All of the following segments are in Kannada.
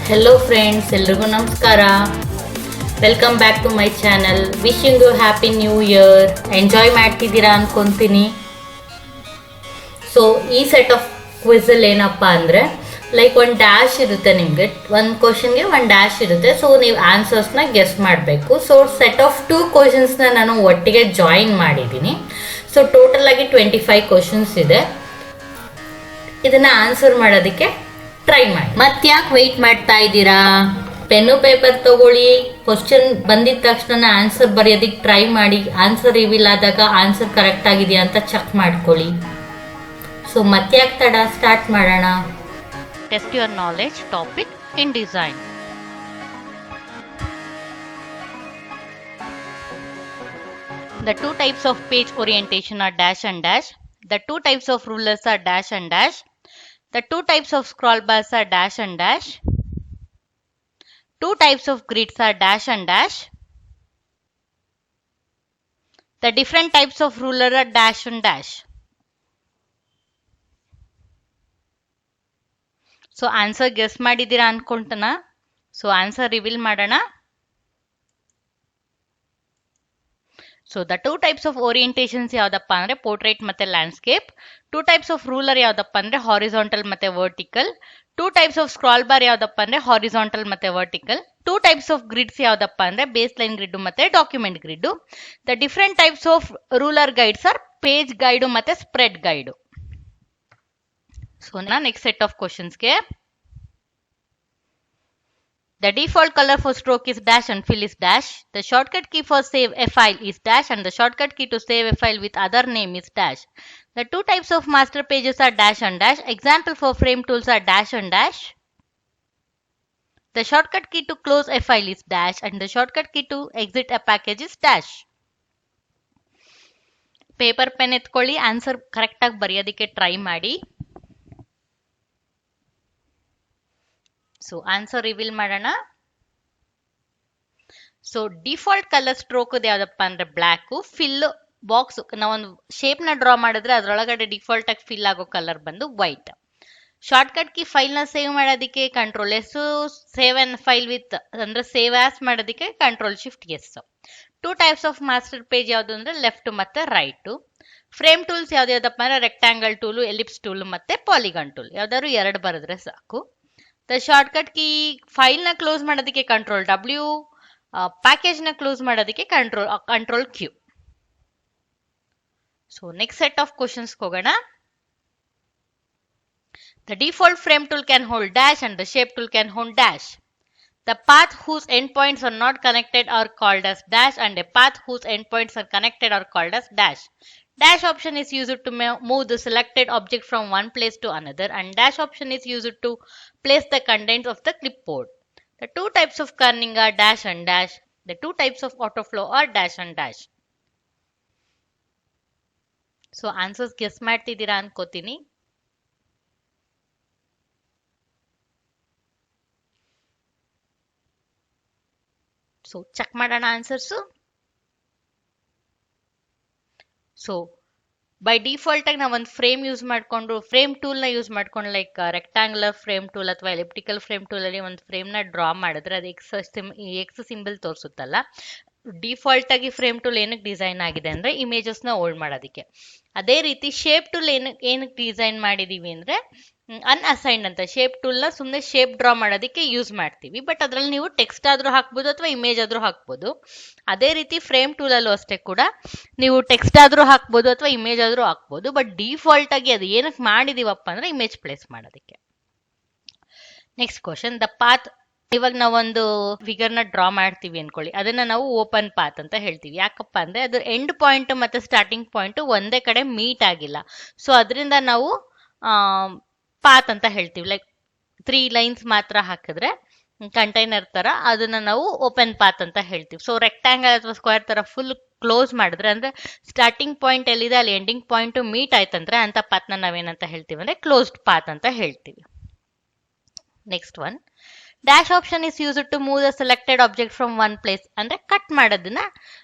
ಹೆಲೋ ಫ್ರೆಂಡ್ಸ್, ಎಲ್ರಿಗೂ ನಮಸ್ಕಾರ. Welcome back to my channel. Wishing you happy new year. Enjoy ಮಾಡ್ತಿದ್ದೀರಾ ಅಂದ್ಕೊತೀನಿ. ಸೊ ಈ ಸೆಟ್ ಆಫ್ ಕ್ವಿಝಲ್ಲಿ ಏನಪ್ಪ ಅಂದರೆ ಲೈಕ್ ಒಂದು ಡ್ಯಾಶ್ ಇರುತ್ತೆ, ನಿಮಗೆ ಒಂದು ಕ್ವಶನ್ಗೆ ಒಂದು ಡ್ಯಾಶ್ ಇರುತ್ತೆ. ಸೊ ನೀವು ಆನ್ಸರ್ಸ್ನ ಗೆಸ್ ಮಾಡಬೇಕು. ಸೊ ಸೆಟ್ ಆಫ್ 2 ಕ್ವಶನ್ಸ್ನ ನಾನು ಒಟ್ಟಿಗೆ ಜಾಯಿನ್ ಮಾಡಿದ್ದೀನಿ. ಸೊ ಟೋಟಲ್ ಆಗಿ 25 ಕ್ವಶನ್ಸ್ ಇದೆ. ಇದನ್ನು ಆನ್ಸರ್ ಮಾಡೋದಕ್ಕೆ ಟ್ರೈ ಮಾಡಿ. ಮತ್ತ್ಯಾಕೆ ವೆಯ್ಟ್ ಮಾಡ್ತಾ ಇದ್ದೀರಾ? ಪೆನ್ನು ಪೇಪರ್ ತಗೊಳ್ಳಿ. ಕ್ವಶನ್ ಬಂದಿದ ತಕ್ಷಣ ಆನ್ಸರ್ ಬರೆಯೋದಕ್ಕೆ ಟ್ರೈ ಮಾಡಿ. ಆನ್ಸರ್ ರಿವೀಲ್ ಆದಾಗ ಆನ್ಸರ್ ಕರೆಕ್ಟ್ ಆಗಿದೆಯಾ ಅಂತ ಚೆಕ್ ಮಾಡ್ಕೊಳ್ಳಿ. ಸೊ ಮತ್ತ್ಯಾಕೆ ತಡ, ಸ್ಟಾರ್ಟ್ ಮಾಡೋಣ. Test your knowledge topic in design. The 2 types of page orientation are dash and dash. The 2 types of rulers are dash and dash. The 2 types of scroll bars are dash and dash. 2 types of grids are dash and dash. The different types of ruler are dash and dash. So answer guess ಮಾಡಿದ್ದೀರಾ ಅನ್ಕೊಂತನ. So answer reveal ಮಾಡೋಣ. ಸೊ ದ 2 ಟೈಪ್ಸ್ ಆಫ್ ಓರಿಯಂಟೇಷನ್ಸ್ ಯಾವ್ದಪ್ಪ ಅಂದರೆ ಪೋರ್ಟ್ರೇಟ್ ಮತ್ತು ಲ್ಯಾಂಡ್ಸ್ಕೇಪ್. 2 ಟೈಪ್ಸ್ ಆಫ್ ರೂಲರ್ ಯಾವ್ದಪ್ಪ ಅಂದರೆ ಹಾರಿಸಾಂಟಲ್ ಮತ್ತು vertical. 2 types of scroll bar ಯಾವ್ದಪ್ಪ ಅಂದರೆ ಹಾರಿಸಾಂಟಲ್ ಮತ್ತು ವರ್ಟಿಕಲ್. 2 ಟೈಪ್ಸ್ ಆಫ್ ಗ್ರಿಡ್ಸ್ ಯಾವ್ದಪ್ಪ ಅಂದರೆ ಬೇಸ್ ಲೈನ್ ಗ್ರಿಡ್ ಮತ್ತು document grid. The different types of ruler guides are page guide ಮತ್ತು spread guide. So next set of ಕ್ವಶನ್ಸ್ಗೆ. The default color for stroke is dash and fill is dash. The shortcut key for save a file is dash and the shortcut key to save a file with other name is dash. The 2 types of master pages are dash and dash. Example for frame tools are dash and dash. The shortcut key to close a file is dash and the shortcut key to exit a package is dash. Paper pen ಎತ್ಕೊಳ್ಳಿ, ಆನ್ಸರ್ ಕರೆಕ್ಟಾಗಿ ಬರೆಯೋದಕ್ಕೆ ಟ್ರೈ ಮಾಡಿ. ಸೊ ಆನ್ಸರ್ ರಿವೀಲ್ ಮಾಡೋಣ. ಸೊ ಡಿಫಾಲ್ಟ್ ಕಲರ್ ಸ್ಟ್ರೋಕ್ ಯಾವ್ದಪ್ಪ ಅಂದ್ರೆ ಬ್ಲ್ಯಾಕ್. ಫಿಲ್ ಬಾಕ್ಸ್ ನಾವೊಂದು ಶೇಪ್ ನ ಡ್ರಾ ಮಾಡಿದ್ರೆ ಅದ್ರೊಳಗಡೆ ಡಿಫಾಲ್ಟ್ ಆಗಿ ಫಿಲ್ ಆಗೋ ಕಲರ್ ಬಂದು ವೈಟ್. ಶಾರ್ಟ್ಕಟ್ ಕಿ ಫೈಲ್ ನ ಸೇವ್ ಮಾಡೋದಕ್ಕೆ control S. Save an file with ಅಂದ್ರೆ ಸೇವ್ ಆಸ್ ಮಾಡೋದಕ್ಕೆ control shift S. 2 types of master page ಯಾವ್ದು ಅಂದ್ರೆ ಲೆಫ್ಟ್ ಮತ್ತೆ ರೈಟ್. ಫ್ರೇಮ್ ಟೂಲ್ಸ್ ಯಾವ್ದಾವ್ದಪ್ಪ ಅಂದ್ರೆ ರೆಕ್ಟಾಂಗಲ್ ಟೂಲ್, ಎಲಿಪ್ಸ್ ಟೂಲ್ ಮತ್ತೆ ಪಾಲಿಗಾನ್ ಟೂಲ್. ಯಾವ್ದಾದ್ರು 2 ಬರೆದ್ರೆ ಸಾಕು. ದ ಶಾರ್ಟ್ಕಟ್ ಕೀ ಫೈಲ್ ನ ಕ್ಲೋಸ್ ಮಾಡೋದಕ್ಕೆ ಕಂಟ್ರೋಲ್ ಡಬ್ಲ್ಯೂ, ಪ್ಯಾಕೇಜ್ ನ ಕ್ಲೋಸ್ ಮಾಡೋದಕ್ಕೆ control Q. So next set of questions ಹೋಗೋಣ. The default frame tool can hold dash and the shape tool can hold dash. The path whose endpoints are not connected are called as dash and a path whose endpoints are connected are called as dash. Dash option is used to move the selected object from one place to another and dash option is used to place the contents of the clipboard. The 2 types of kerning are dash and dash. The 2 types of autoflow are dash and dash. So answers guess ಮಾಡ್ತಿದ್ದೀರಾ ಅನ್ಕೋತೀನಿ. ಸೊ ಚೆಕ್ ಮಾಡೋಣ ಆನ್ಸರ್ಸು. ಸೊ ಬೈ ಡಿಫಾಲ್ಟ್ ಆಗಿ ನಾವು ಒಂದು ಫ್ರೇಮ್ ಯೂಸ್ ಮಾಡಿಕೊಂಡು ಫ್ರೇಮ್ ಟೂಲ್ನ ಯೂಸ್ ಮಾಡ್ಕೊಂಡು ಲೈಕ್ ರೆಕ್ಟಾಂಗ್ಯುಲರ್ ಫ್ರೇಮ್ ಟೂಲ್ ಅಥವಾ ಎಲಿಪ್ಟಿಕಲ್ ಫ್ರೇಮ್ ಟೂಲಲ್ಲಿ ಒಂದು ಫ್ರೇಮ್ನ ಡ್ರಾ ಮಾಡಿದ್ರೆ ಅದು ಎಕ್ಸ್ ಸಿಂಬಲ್ ತೋರಿಸುತ್ತಲ್ಲ. ಡಿಫಾಲ್ಟ್ ಆಗಿ ಫ್ರೇಮ್ ಟೂಲ್ ಏನಕ್ಕೆ ಡಿಸೈನ್ ಆಗಿದೆ ಅಂದ್ರೆ ಇಮೇಜಸ್ನ ಹೋಲ್ಡ್ ಮಾಡೋದಕ್ಕೆ. ಅದೇ ರೀತಿ ಶೇಪ್ ಟೂಲ್ ಏನಕ್ಕೆ ಡಿಸೈನ್ ಮಾಡಿದೀವಿ ಅಂದ್ರೆ ಅನ್ಅಸೈನ್ಡ್ ಅಂತ. ಶೇಪ್ ಟೂಲ್ನ ಸುಮ್ಮನೆ ಶೇಪ್ ಡ್ರಾ ಮಾಡೋದಕ್ಕೆ ಯೂಸ್ ಮಾಡ್ತೀವಿ, ಬಟ್ ಅದರಲ್ಲಿ ನೀವು ಟೆಕ್ಸ್ಟ್ ಆದ್ರೂ ಹಾಕ್ಬೋದು ಅಥವಾ ಇಮೇಜ್ ಆದ್ರೂ ಹಾಕ್ಬೋದು. ಅದೇ ರೀತಿ ಫ್ರೇಮ್ ಟೂಲಲ್ಲೂ ಅಷ್ಟೇ ಕೂಡ ನೀವು ಟೆಕ್ಸ್ಟ್ ಆದ್ರೂ ಹಾಕ್ಬೋದು ಅಥವಾ ಇಮೇಜ್ ಆದ್ರೂ ಹಾಕ್ಬೋದು. ಬಟ್ ಡಿಫಾಲ್ಟ್ ಆಗಿ ಅದು ಏನಕ್ಕೆ ಮಾಡಿದೀವಪ್ಪ ಅಂದ್ರೆ ಇಮೇಜ್ ಪ್ಲೇಸ್ ಮಾಡೋದಕ್ಕೆ. Next question. The path. ಇವಾಗ ನಾವೊಂದು ಫಿಗರ್ ನ ಡ್ರಾ ಮಾಡ್ತೀವಿ ಅನ್ಕೊಳ್ಳಿ, ಅದನ್ನ ನಾವು ಓಪನ್ ಪಾತ್ ಅಂತ ಹೇಳ್ತೀವಿ. ಯಾಕಪ್ಪ ಅಂದ್ರೆ ಅದು ಎಂಡ್ ಪಾಯಿಂಟ್ ಮತ್ತೆ ಸ್ಟಾರ್ಟಿಂಗ್ ಪಾಯಿಂಟ್ ಒಂದೇ ಕಡೆ ಮೀಟ್ ಆಗಿಲ್ಲ. ಸೊ ಅದರಿಂದ ನಾವು ಪಾತ್ ಅಂತ ಹೇಳ್ತೀವಿ. ಲೈಕ್ 3 ಲೈನ್ಸ್ ಮಾತ್ರ ಹಾಕಿದ್ರೆ ಕಂಟೈನರ್ ತರ ಅದನ್ನ ನಾವು ಓಪನ್ ಪಾತ್ ಅಂತ ಹೇಳ್ತೀವಿ. ಸೊ ರೆಕ್ಟಾಂಗಲ್ ಅಥವಾ ಸ್ಕ್ವೇರ್ ತರ ಫುಲ್ ಕ್ಲೋಸ್ ಮಾಡಿದ್ರೆ ಅಂದ್ರೆ ಸ್ಟಾರ್ಟಿಂಗ್ ಪಾಯಿಂಟ್ ಎಲ್ಲಿದೆ ಅಲ್ಲಿ ಎಂಡಿಂಗ್ ಪಾಯಿಂಟ್ ಮೀಟ್ ಆಯ್ತಂದ್ರೆ ಅಂತ ಪಾತ್ ನ ನಾವೇನಂತ ಹೇಳ್ತೀವಿ ಅಂದ್ರೆ ಕ್ಲೋಸ್ಡ್ ಪಾತ್ ಅಂತ ಹೇಳ್ತೀವಿ. Next one. Dash option is use to move the selected object from one place ಅಂದ್ರೆ ಕಟ್ ಮಾಡೋದನ್ನ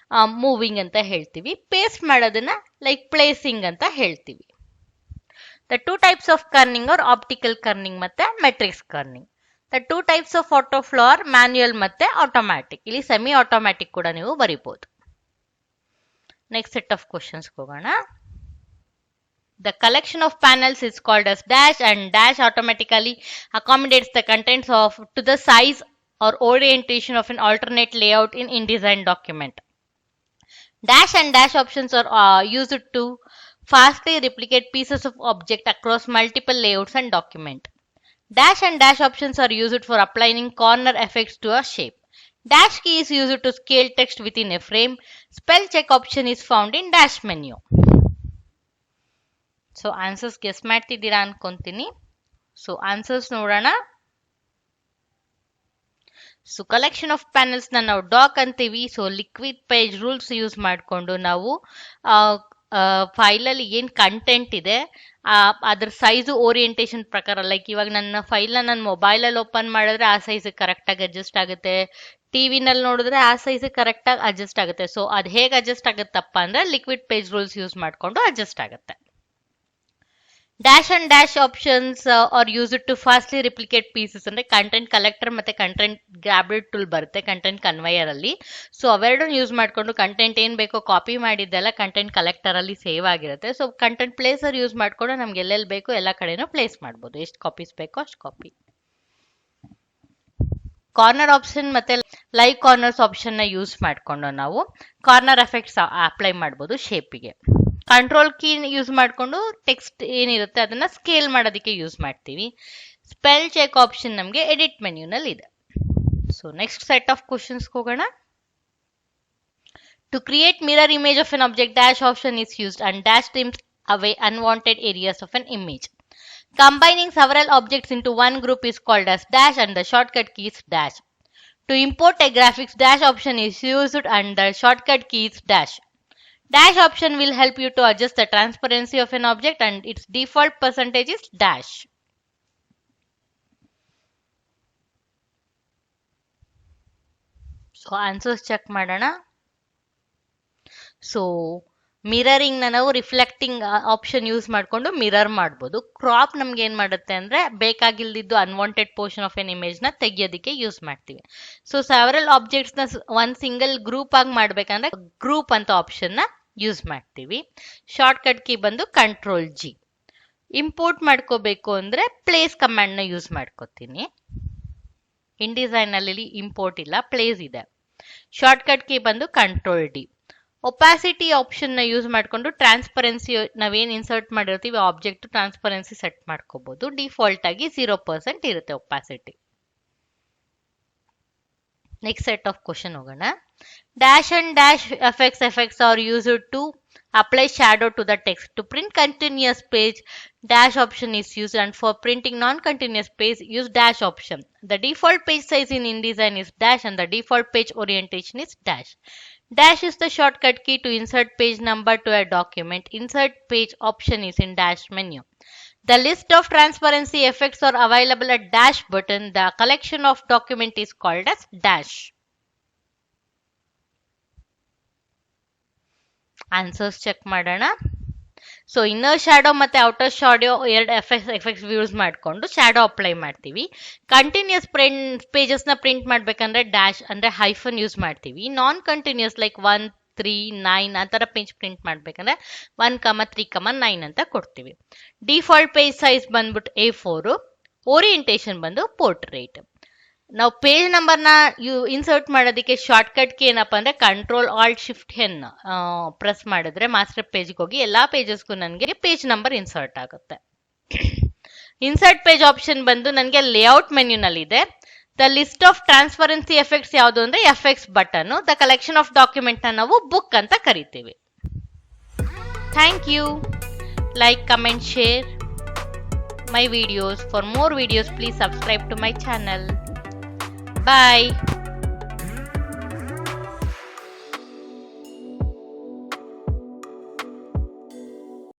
ಮೂವಿಂಗ್ ಅಂತ ಹೇಳ್ತೀವಿ. ಪೇಸ್ಟ್ ಮಾಡೋದನ್ನ ಲೈಕ್ ಪ್ಲೇಸಿಂಗ್ ಅಂತ ಹೇಳ್ತೀವಿ. The 2 types of kerning are optical kerning ಮತ್ತೆ matrix kerning. The two types of auto flow or manual ಮತ್ತೆ ಆಟೋಮ್ಯಾಟಿಕ್. ಇಲ್ಲಿ ಸೆಮಿ ಆಟೋಮ್ಯಾಟಿಕ್ ಕೂಡ ನೀವು ಬರಿಬಹುದು. ನೆಕ್ಸ್ಟ್ ಸೆಟ್ ಆಫ್ ಕ್ವಶನ್ಸ್ ಹೋಗೋಣ. The collection of panels is called as dash, and dash automatically accommodates the contents of to the size or orientation of an alternate layout in InDesign document. Dash and dash options are used to fastly replicate pieces of object across multiple layouts and document. Dash and dash options are used for applying corner effects to a shape. Dash key is used to scale text within a frame. Spell check option is found in dash menu. So answers guess ಮಾಡ್ತಿದ್ದೀರಾ ಅನ್ಕೊಂತೀನಿ. ಸೊ ಆನ್ಸರ್ಸ್ ನೋಡೋಣ. ಸೊ ಕಲೆಕ್ಷನ್ ಆಫ್ ಪ್ಯಾನಲ್ಸ್ ನಾವು ಡಾಕ್ ಅಂತೀವಿ. So liquid page rules use ಮಾಡಿಕೊಂಡು ನಾವು ಫೈಲಲ್ಲಿ ಏನು ಕಂಟೆಂಟ್ ಇದೆ ಅದ್ರ ಸೈಜು ಓರಿಯೆಂಟೇಷನ್ ಪ್ರಕಾರ, ಲೈಕ್ ಇವಾಗ ನನ್ನ ಫೈಲ್ನ ನನ್ನ ಮೊಬೈಲಲ್ಲಿ ಓಪನ್ ಮಾಡಿದ್ರೆ ಆ ಸೈಜ್ ಕರೆಕ್ಟಾಗಿ ಅಡ್ಜಸ್ಟ್ ಆಗುತ್ತೆ, ಟಿವಿನಲ್ಲಿ ನೋಡಿದ್ರೆ ಆ ಸೈಜ್ ಕರೆಕ್ಟಾಗಿ ಅಡ್ಜಸ್ಟ್ ಆಗುತ್ತೆ. ಸೊ ಅದು ಹೇಗೆ ಅಡ್ಜಸ್ಟ್ ಆಗುತ್ತಪ್ಪ ಅಂದ್ರೆ ಲಿಕ್ವಿಡ್ ಪೇಜ್ ರೂಲ್ಸ್ ಯೂಸ್ ಮಾಡಿಕೊಂಡು ಅಡ್ಜಸ್ಟ್ ಆಗುತ್ತೆ. Dash and dash options are used to fastly replicate pieces ಅಂದ್ರೆ ಕಂಟೆಂಟ್ ಕಲೆಕ್ಟರ್ ಮತ್ತೆ ಕಂಟೆಂಟ್ ಗ್ರಾಬರ್ ಟೂಲ್ ಬರುತ್ತೆ ಕಂಟೆಂಟ್ ಕನ್ವೇಯರ್ ಅಲ್ಲಿ. ಸೊ ಅವೆರಡನ್ನು ಯೂಸ್ ಮಾಡಿಕೊಂಡು ಕಂಟೆಂಟ್ ಏನ್ ಬೇಕೋ ಕಾಪಿ ಮಾಡಿದ್ದೆಲ್ಲ ಕಂಟೆಂಟ್ ಕಲೆಕ್ಟರ್ ಅಲ್ಲಿ ಸೇವ್ ಆಗಿರುತ್ತೆ. ಸೊ ಕಂಟೆಂಟ್ ಪ್ಲೇಸರ್ ಯೂಸ್ ಮಾಡ್ಕೊಂಡು ನಮ್ಗೆ ಎಲ್ಲೆಲ್ಲಿ ಬೇಕೋ ಎಲ್ಲ ಕಡೆನೂ ಪ್ಲೇಸ್ ಮಾಡ್ಬೋದು, ಎಷ್ಟು ಕಾಪೀಸ್ ಬೇಕೋ ಅಷ್ಟು ಕಾಪಿ. ಕಾರ್ನರ್ ಆಪ್ಷನ್ ಮತ್ತೆ ಲೈವ್ ಕಾರ್ನರ್ಸ್ ಆಪ್ಷನ್ ನ ಯೂಸ್ ಮಾಡ್ಕೊಂಡು ನಾವು ಕಾರ್ನರ್ ಎಫೆಕ್ಟ್ಸ್ ಅಪ್ಲೈ ಮಾಡ್ಬೋದು ಶೇಪಿಗೆ. ಕಂಟ್ರೋಲ್ ಕೀ ಯೂಸ್ ಮಾಡಿಕೊಂಡು ಟೆಕ್ಸ್ಟ್ ಏನಿರುತ್ತೆ ಅದನ್ನ ಸ್ಕೇಲ್ ಮಾಡೋದಕ್ಕೆ ಯೂಸ್ ಮಾಡ್ತೀವಿ. ಸ್ಪೆಲ್ ಚೆಕ್ ಆಪ್ಷನ್ ನಮಗೆ ಎಡಿಟ್ ಮೆನ್ಯೂನಲ್ಲಿ ಇದೆ. So next set of questions ಹೋಗೋಣ. To create mirror image of an object, dash option is used and dash trims away unwanted areas of an image. Combining several objects into one group is called as dash and the shortcut key is dash. To import a graphics, dash option is used and the shortcut key is dash. Dash option will help you to adjust the transparency of an object and its default percentage is dash. So answers check ಮಾಡೋಣ. ಸೊ ಮಿರರಿಂಗ್ ನಾವು ರಿಫ್ಲೆಕ್ಟಿಂಗ್ ಆಪ್ಷನ್ ಯೂಸ್ ಮಾಡಿಕೊಂಡು ಮಿರರ್ ಮಾಡ್ಬೋದು. ಕ್ರಾಪ್ ನಮ್ಗೆ ಏನ್ ಮಾಡುತ್ತೆ ಅಂದ್ರೆ ಬೇಕಾಗಿಲ್ದಿದ್ದು unwanted portion of an image ನ ತೆಗಿಯೋದಕ್ಕೆ ಯೂಸ್ ಮಾಡ್ತೀವಿ. ಸೊ ಸೆವರಲ್ ಆಬ್ಜೆಕ್ಟ್ಸ್ ನ ಒಂದ್ ಸಿಂಗಲ್ ಗ್ರೂಪ್ ಆಗಿ ಮಾಡ್ಬೇಕಂದ್ರೆ ಗ್ರೂಪ್ ಅಂತ ಆಪ್ಷನ್ ನ ಯೂಸ್ ಮಾಡ್ತೀವಿ. ಶಾರ್ಟ್ ಕಟ್ ಕೀ ಬಂದು ಕಂಟ್ರೋಲ್ ಜಿ. ಇಂಪೋರ್ಟ್ ಮಾಡ್ಕೋಬೇಕು ಅಂದ್ರೆ ಪ್ಲೇಸ್ ಕಮಾಂಡ್ ನ ಯೂಸ್ ಮಾಡ್ಕೋತೀನಿ. InDesign ಅಲ್ಲಿ ಇಂಪೋರ್ಟ್ ಇಲ್ಲ, ಪ್ಲೇಸ್ ಇದೆ. ಶಾರ್ಟ್ ಕಟ್ ಕೀ ಬಂದು ಕಂಟ್ರೋಲ್ ಡಿ. ಒಪಾಸಿಟಿ ಆಪ್ಷನ್ ನ ಯೂಸ್ ಮಾಡಿಕೊಂಡು ಟ್ರಾನ್ಸ್ಪರೆನ್ಸಿ ನಾವೇನ್ ಇನ್ಸರ್ಟ್ ಮಾಡಿರ್ತೀವಿ ಆಬ್ಜೆಕ್ಟ್ ಟ್ರಾನ್ಸ್ಪರೆನ್ಸಿ ಸೆಟ್ ಮಾಡ್ಕೋಬಹುದು. ಡಿಫಾಲ್ಟ್ ಆಗಿ 0% ಇರುತ್ತೆ opacity. Next set of question ಹೋಗೋಣ. Dash and dash effects are used to apply shadow to the text. To print continuous page, dash option is used, and for printing non-continuous page, use dash option. The default page size in InDesign is dash and the default page orientation is dash. Dash is the shortcut key to insert page number to a document. Insert page option is in dash menu. The list of transparency effects are available at dash button. The collection of document is called as dash. Answers check ಮಾಡೋಣ. ಸೊ ಇನ್ನರ್ ಶಾಡೋ ಮತ್ತೆ ಔಟರ್ ಶಾಡೋ ಎರಡು ಎಫೆಕ್ಟ್ಸ್ ಯೂಸ್ ಮಾಡಿಕೊಂಡು ಶಾಡೋ ಅಪ್ಲೈ ಮಾಡ್ತೀವಿ. ಕಂಟಿನ್ಯೂಸ್ ಪೇಜಸ್ ನ ಪ್ರಿಂಟ್ ಮಾಡ್ಬೇಕಂದ್ರೆ ಡ್ಯಾಶ್ ಅಂದ್ರೆ ಹೈಫನ್ ಯೂಸ್ ಮಾಡ್ತೀವಿ. ನಾನ್ ಕಂಟಿನ್ಯೂಸ್ ಲೈಕ್ 1, 3, 9 ಆ ತರ ಪೇಜ್ ಪ್ರಿಂಟ್ ಮಾಡ್ಬೇಕಂದ್ರೆ 1,3,9 ಅಂತ ಕೊಡ್ತೀವಿ. ಡಿಫಾಲ್ಟ್ ಪೇಜ್ ಸೈಜ್ ಬಂದ್ಬಿಟ್ಟು A4. ಓರಿಯೆಂಟೇಷನ್ ಬಂದು ಪೋರ್ಟ್ರೇಟ್. ನಾವು ಪೇಜ್ ನಂಬರ್ ನ ಇನ್ಸರ್ಟ್ ಮಾಡೋದಕ್ಕೆ ಶಾರ್ಟ್ ಕಟ್ ಕೀ ಏನಪ್ಪಾ ಅಂದ್ರೆ Ctrl+Alt+Shift+N ಪ್ರೆಸ್ ಮಾಡಿದ್ರೆ ಮಾಸ್ಟರ್ ಪೇಜ್ಗೆ ಹೋಗಿ ಎಲ್ಲಾ ಪೇಜಸ್ಗೂ ನನಗೆ ಪೇಜ್ ನಂಬರ್ ಇನ್ಸರ್ಟ್ ಆಗುತ್ತೆ. ಇನ್ಸರ್ಟ್ ಪೇಜ್ ಆಪ್ಷನ್ ಬಂದು ನನಗೆ ಲೇಔಟ್ ಮೆನ್ಯೂನಲ್ಲಿ ಇದೆ. The list of transparency effects ಯಾವುದು ಅಂದ್ರೆ effects button. The collection of document ನ ನಾವು ಬುಕ್ ಅಂತ ಕರಿತೀವಿ. Thank you. Like, comment, share my videos. For more videos, please subscribe to my channel. Bye.